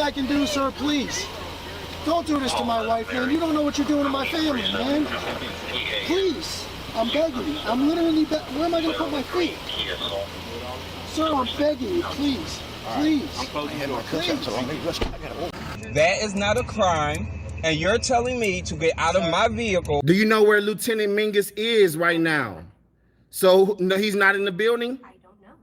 I can do, sir, please. Don't do this to my wife, man. You don't know what you're doing to my family, man. Please. I'm begging you. I'm literally where am I going to put my feet? Sir, I'm begging you, please. Please. Please. That is not a crime, and you're telling me to get out of my vehicle. Do you know where Lieutenant Mingus is right now? So, no, he's not in the building? I don't know.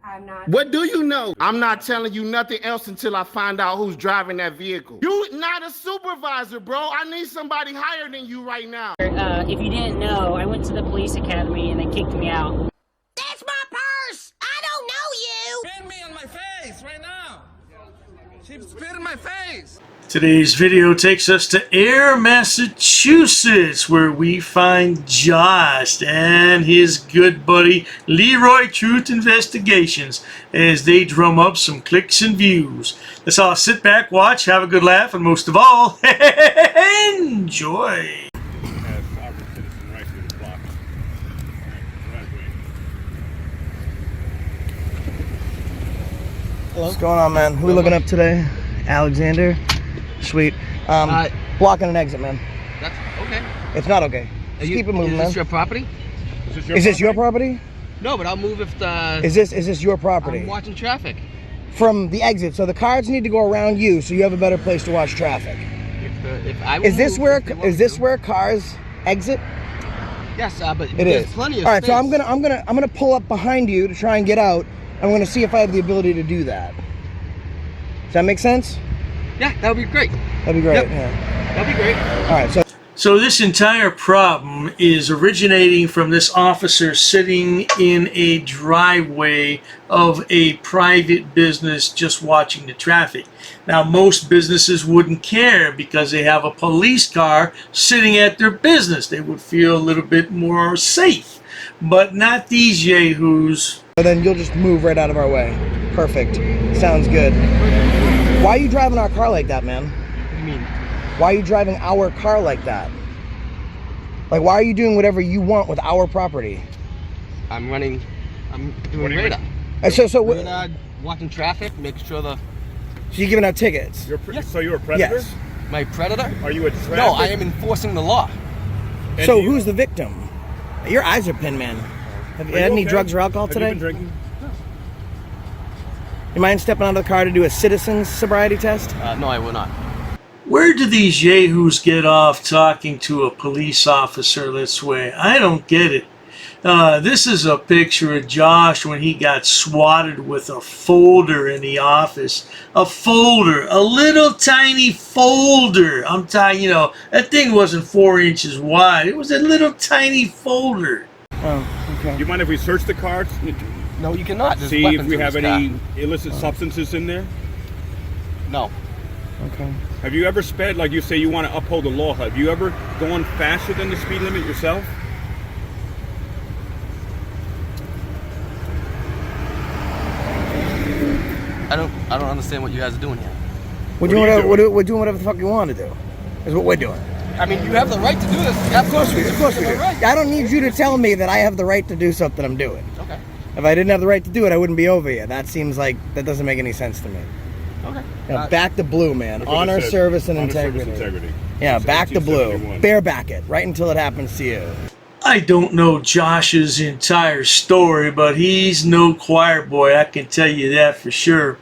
I'm not. What do you know? I'm not telling you nothing else until I find out who's driving that vehicle. You not a supervisor, bro. I need somebody higher than you right now. If you didn't know, I went to the police academy and they kicked me out. That's my purse! I don't know you! Spit me on my face right now. She spit in my face. Today's video takes us to Air, Massachusetts, where we find Josh and his good buddy Leroy Truth Investigations as they drum up some clicks and views. Let's all sit back, watch, have a good laugh, and most of all, enjoy. What's going on, man? Who are we looking up today? Alexander? Sweet. Blocking an exit, man. That's okay. It's not okay. Just keep it moving, man. Is this your property? Is this your property? No, but I'll move if the... Is this your property? I'm watching traffic. From the exit, so the cars need to go around you, so you have a better place to watch traffic. If I Is this where cars exit? Yes, but it there's is. plenty of All right, space. so I'm gonna pull up behind you to try and get out. I'm gonna see if I have the ability to do that. Does that make sense? Yeah, that would be great. That'd be great. Yep. Yeah. That'd be great. All right, So this entire problem is originating from this officer sitting in a driveway of a private business just watching the traffic. Now, most businesses wouldn't care because they have a police car sitting at their business. They would feel a little bit more safe, but not these yahoos. So then you'll just move right out of our way. Perfect. Sounds good. Why are you driving our car like that, man? What do you mean? Why are you driving our car like that? Like, why are you doing whatever you want with our property? I'm doing radar. So watching traffic, making sure the... So you're giving out tickets? So you're a predator? Yes. My predator? Are you a traffic? No, I am enforcing the law. And so who's the victim? Your eyes are pinned, man. Have you had any drugs or alcohol today? Have you been drinking? You mind stepping out of the car to do a citizen's sobriety test? No, I will not. Where do these yahoos get off talking to a police officer this way? I don't get it. This is a picture of Josh when he got swatted with a folder in the office. A folder, a little tiny folder. I'm telling you, that thing wasn't 4 inches wide. It was a little tiny folder. Oh, okay. Do you mind if we search the car? No, you cannot. There's See if weapons we in have this any car. illicit substances in there? No. Okay. Have you ever sped, like you say you want to uphold the law, have you ever gone faster than the speed limit yourself? I don't understand what you guys are doing here. We're doing whatever the fuck you want to do. Is what we're doing. I mean, you have the right to do this. Of course we do. Right. I don't need you to tell me that I have the right to do something I'm doing. Okay. If I didn't have the right to do it, I wouldn't be over here. That seems like that doesn't make any sense to me. Okay. Now, back to blue, man. Honor, service, and integrity. Yeah, back to blue. Bareback it right until it happens to you. I don't know Josh's entire story, but he's no choir boy, I can tell you that for sure.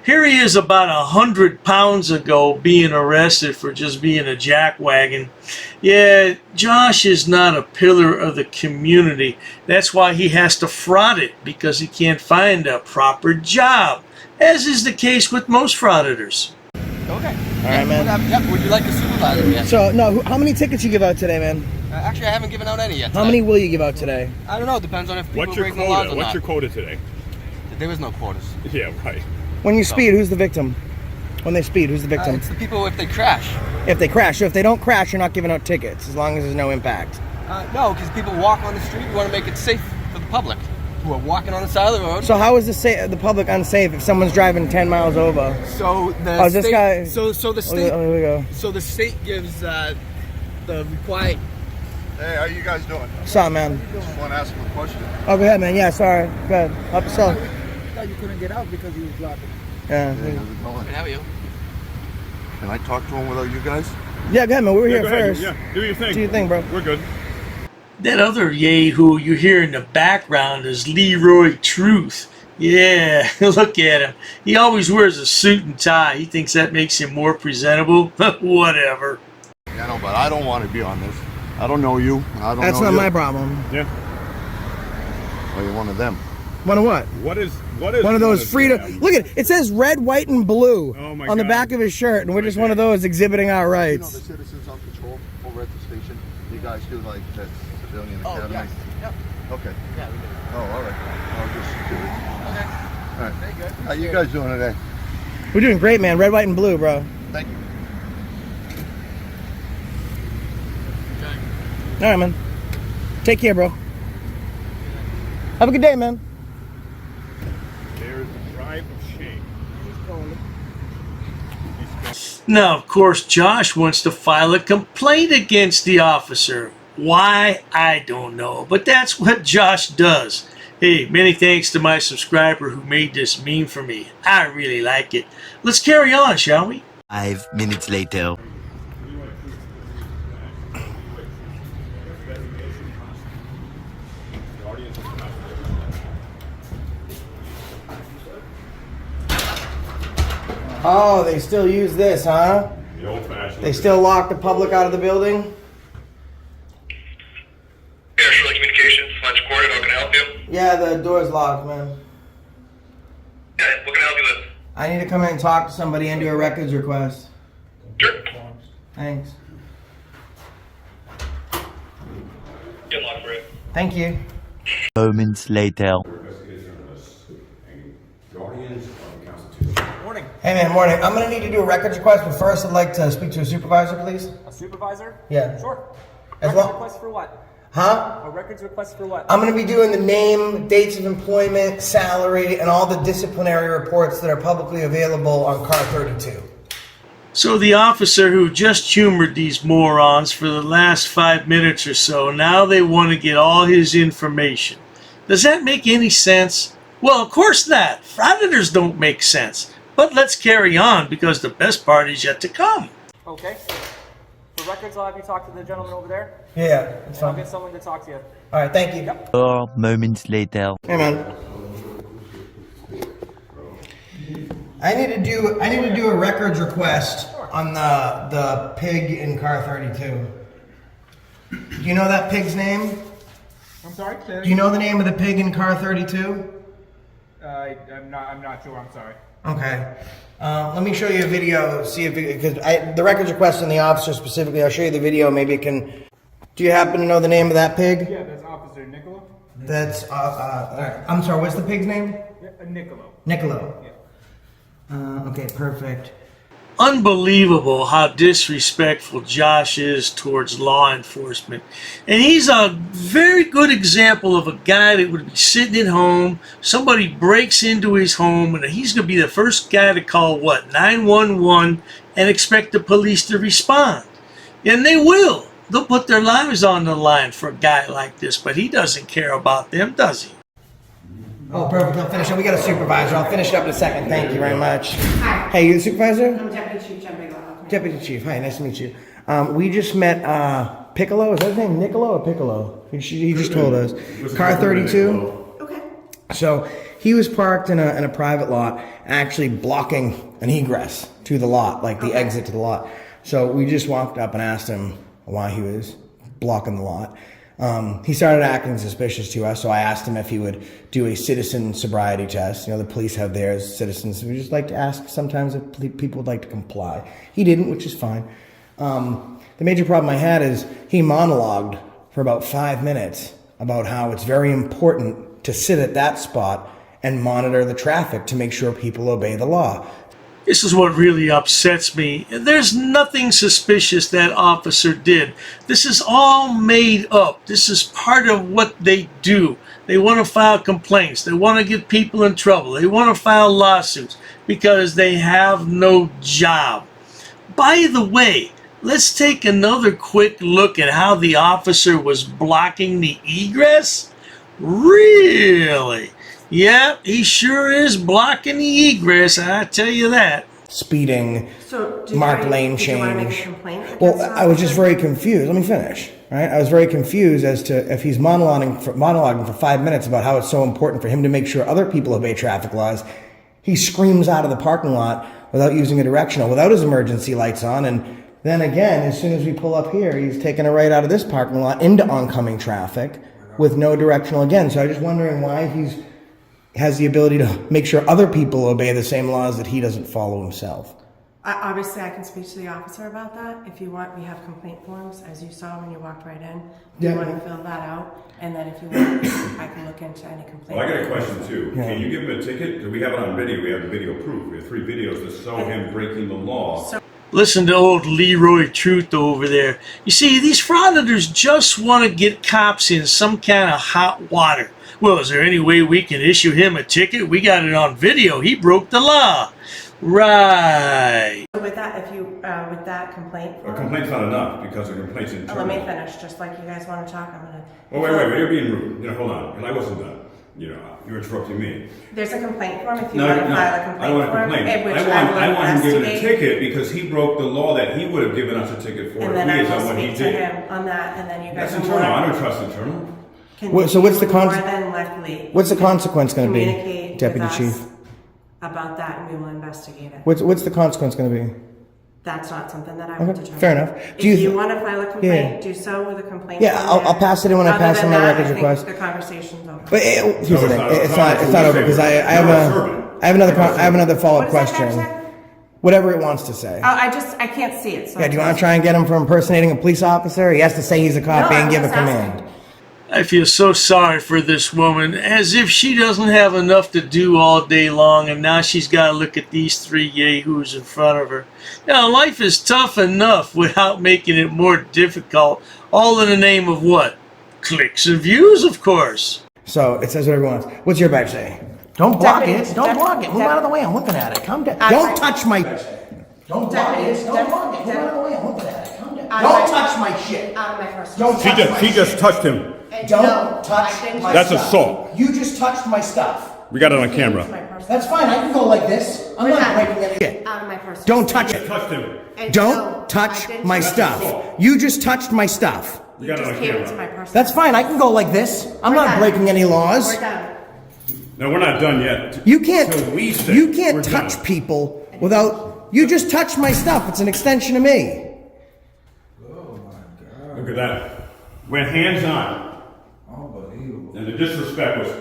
Here he is about 100 pounds ago being arrested for just being a jackwagon. Yeah, Josh is not a pillar of the community. That's why he has to fraud it, because he can't find a proper job, as is the case with most frauditors. Okay. All right, man. Yeah, would you like a supervisor? Yeah. So, no, how many tickets you give out today, man? Actually, I haven't given out any yet. How many will you give out today? I don't know. It depends on if people What's your break the laws or quota? not. What's your quota today? There is no quotas. Yeah, right. When you speed, who's the victim? When they speed, who's the victim? It's the people if they crash. If they crash. So if they don't crash, you're not giving out tickets, as long as there's no impact. No, because people walk on the street. We want to make it safe for the public who are walking on the side of the road. So how is the public unsafe if someone's driving 10 miles over? So the oh, state, this guy. So the state. Oh, here we go. So the state gives the required. Hey, how you guys doing? What's up, man? Just want to ask him a question. Oh, go ahead, man. Yeah, sorry. Go ahead. Help yourself. I thought you couldn't get out because you was driving. Yeah. How are you? Can I talk to him without you guys? Yeah, go ahead, man. We were here go ahead. first. Yeah, do your thing. Do your thing, bro. We're good. That other yahoo you hear in the background is Leroy Truth. Yeah, look at him. He always wears a suit and tie. He thinks that makes him more presentable. Whatever. Yeah, no, but I don't want to be on this. I don't know you. I don't That's know not you. my problem. Yeah. Well, you're one of them. One of what? What is One of those freedom. Look at it. It says red, white, and blue on the back of his shirt, and we're just one of those exhibiting our You know rights. the citizens on patrol over at the station? You guys do like that civilian academy? yes. Yep. Okay. Yeah, we do. Oh, all right. I was just curious. Okay. All right. Very good. How you guys doing today? We're doing great, man. Red, white, and blue, bro. Thank you. All right, man. Take care, bro. Have a good day, man. There's the tribe of shame. Now, of course, Josh wants to file a complaint against the officer. Why? I don't know. But that's what Josh does. Hey, many thanks to my subscriber who made this meme for me. I really like it. Let's carry on, shall we? 5 minutes later. Oh, they still use this, huh? The old-fashioned. They still lock the public out of the building? Yeah, Shirley Communications, lunch quarter, how can I help you? Yeah, the door's locked, man. Yeah, what can I help you with? I need to come in and talk to somebody and do a records request. Sure. Thanks. Get locked for it. Thank you. Moments later. Morning. Hey, man, morning. I'm going to need to do a records request, but first I'd like to speak to a supervisor, please. A supervisor? Yeah. Sure. As Records well- request for what? Huh? A records request for what? I'm going to be doing the name, dates of employment, salary, and all the disciplinary reports that are publicly available on Car 32. So the officer who just humored these morons for the last 5 minutes or so, now they want to get all his information. Does that make any sense? Well, of course not. Frauditors don't make sense. But let's carry on because the best part is yet to come. Okay. For records, I'll have you talk to the gentleman over there. Yeah, it's And I'll fine. get someone to talk to you. All right, thank you. 4 moments later. Hey, man. I need to do a records request on the pig in Car 32. Do you know that pig's name? I'm sorry? Do you know the name of the pig in Car 32? I'm not sure, I'm sorry. Okay. Let me show you a video, see if because the records request on the officer specifically. I'll show you the video. Maybe it can. Do you happen to know the name of that pig? Yeah, that's Officer Niccolo. That's all right. I'm sorry. What's the pig's name? Yeah, Niccolo. Niccolo. Yeah. Okay, perfect. Unbelievable how disrespectful Josh is towards law enforcement. And he's a very good example of a guy that would be sitting at home, somebody breaks into his home, and he's going to be the first guy to call, 911 and expect the police to respond. And they will. They'll put their lives on the line for a guy like this, but he doesn't care about them, does he? Oh, perfect. I'll finish up. We got a supervisor. I'll finish it up in a second. Thank you very much. Hi. Hey, you the supervisor? I'm Deputy Chief John Bigelow. Deputy Chief. Hi, nice to meet you. We just met Piccolo. Is that his name? Niccolo or Piccolo? He just told us. Car 32. Okay. So he was parked in a private lot, actually blocking an egress to the lot, like the exit to the lot. So we just walked up and asked him why he was blocking the lot. He started acting suspicious to us, so I asked him if he would do a citizen sobriety test. You know, the police have theirs, citizens. We just like to ask sometimes if people would like to comply. He didn't, which is fine. The major problem I had is he monologued for about 5 minutes about how it's very important to sit at that spot and monitor the traffic to make sure people obey the law. This is what really upsets me. There's nothing suspicious that officer did. This is all made up. This is part of what they do. They want to file complaints. They want to get people in trouble. They want to file lawsuits because they have no job. By the way, let's take another quick look at how the officer was blocking the egress. Really? Yeah, he sure is blocking the egress, I tell you that. speeding, marked lane change. Well, I was just very confused. Let me finish. Right? I was very confused as to if he's monologuing for 5 minutes about how it's so important for him to make sure other people obey traffic laws. He screams out of the parking lot without using a directional, without his emergency lights on, and then again, as soon as we pull up here, he's taking a right out of this parking lot into oncoming traffic with no directional again. So I'm just wondering why he has the ability to make sure other people obey the same laws that he doesn't follow himself. Obviously, I can speak to the officer about that. If you want, we have complaint forms, as you saw when you walked right in. Yeah. You want to fill that out, and then if you want, I can look into any complaint. Well, I got a question too. Yeah. Can you give him a ticket? Do we have it on video? We have the video proof. We have 3 videos that show him breaking the law. Listen to old Leroy Truth over there. You see, these frauditors just want to get cops in some kind of hot water. Well, is there any way we can issue him a ticket? We got it on video. He broke the law. Right. With that, if you, with that complaint A form, complaint's not enough because a complaint's internal. let me finish, just like you guys want to talk, I'm gonna. Oh, wait, you're being rude. Hold on, because I wasn't done. You're interrupting me. There's a complaint form if you want to file a complaint I want a form, complaint. which I want him given a investigate. ticket because he broke the law that he would have given us a ticket for And if then he I is on will what he speak to did. him on that, and then you guys. That's will internal. I more- don't trust internal. Can So what's the you con- more than likely What's the consequence going to be, communicate Deputy with Chief? us about that, and we will investigate it. What's the consequence going to be? That's not something that I will Okay, determine. fair enough. If Do you you th- want to file a complaint, do so with a complaint. Yeah, form I'll pass it in when I Other pass than in my that, records I think request. the conversation's over. But here's the No, thing. it's not. It's not over because I have another follow-up What is that, question. Jackson? Whatever it wants to say. Oh, I can't see it. So Yeah, do you want to try and get him for impersonating a police officer? He has to say he's a cop No, and I'm give a just command. asking. I feel so sorry for this woman, as if she doesn't have enough to do all day long, and now she's got to look at these 3 yahoos in front of her. Now, life is tough enough without making it more difficult, all in the name of what? Clicks and views, of course. So it says whatever it wants. What's your badge say? Don't block it. Don't block it. Move out of the way. I'm looking at it. Calm down. Don't touch my. Don't block it. Don't block it. Move out of the way. I'm looking at it. Calm down. Don't touch my shit. Out of my personal. Don't touch my shit. She just touched him. Don't touch my That's stuff. assault. You just touched my stuff. We got it on camera. That's fine. I can go like this. I'm not breaking any shit. Out of my personal. Don't touch it. Touched him. Don't touch my stuff. You just touched my stuff. We got it on Came into my camera. personal. That's fine. I can go like this. I'm We're not done. breaking any laws. We're done. No, we're not done yet. You can't. Till we say You can't we're touch done. people without. You just touched my stuff. It's an extension of me. Look at that. Went hands on. And the disrespect was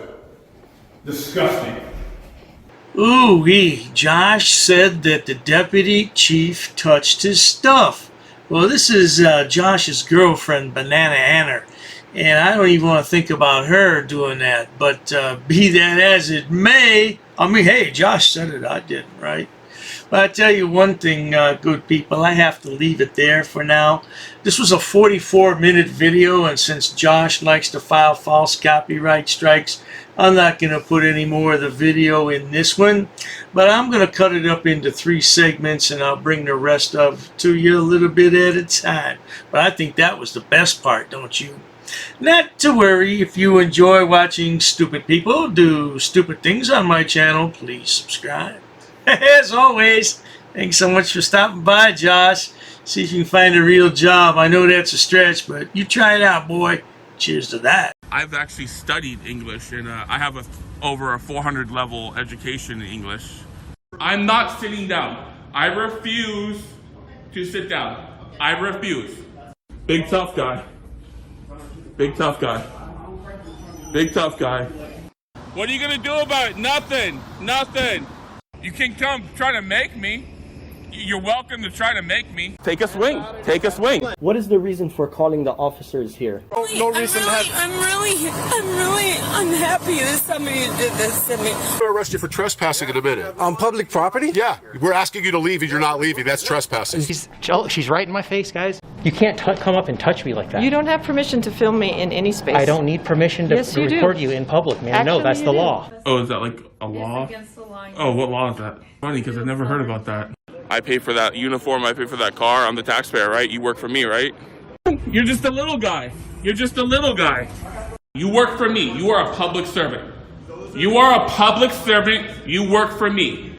disgusting. Ooh-wee, Josh said that the deputy chief touched his stuff. Well, this is Josh's girlfriend, Banana Anna, and I don't even want to think about her doing that. But be that as it may, I mean, hey, Josh said it, I didn't, right? But I tell you one thing, good people, I have to leave it there for now. This was a 44-minute video, and since Josh likes to file false copyright strikes, I'm not going to put any more of the video in this one, but I'm going to cut it up into 3 segments, and I'll bring the rest of to you a little bit at a time. But I think that was the best part, don't you? Not to worry, if you enjoy watching stupid people do stupid things on my channel, please subscribe. As always, thanks so much for stopping by, Josh. See if you can find a real job. I know that's a stretch, but you try it out, boy. Cheers to that. I've actually studied English, and I have over a 400 level education in English. I'm not sitting down. I refuse to sit down. I refuse. Big tough guy. Big tough guy. Big tough guy. What are you gonna do about it? Nothing. Nothing. You can come try to make me. You're welcome to try to make me. Take a swing. Take a swing. What is the reason for calling the officers here? No reason to have. I'm really unhappy that somebody did this to me. I'm going to arrest you for trespassing in a minute. On public property? Yeah. We're asking you to leave and you're not leaving. That's trespassing. She's right in my face, guys. You can't come up and touch me like that. You don't have permission to film me in any space. I don't need permission to Yes, you do. record you in public, man. No, Actually, that's you the do. law. Oh, is that like a law? It's against the law. Oh, what law is that? Funny, because I've never heard about that. I pay for that uniform, I pay for that car, I'm the taxpayer, right? You work for me, right? You're just a little guy. You're just a little guy. You work for me. You are a public servant. You are a public servant. You work for me.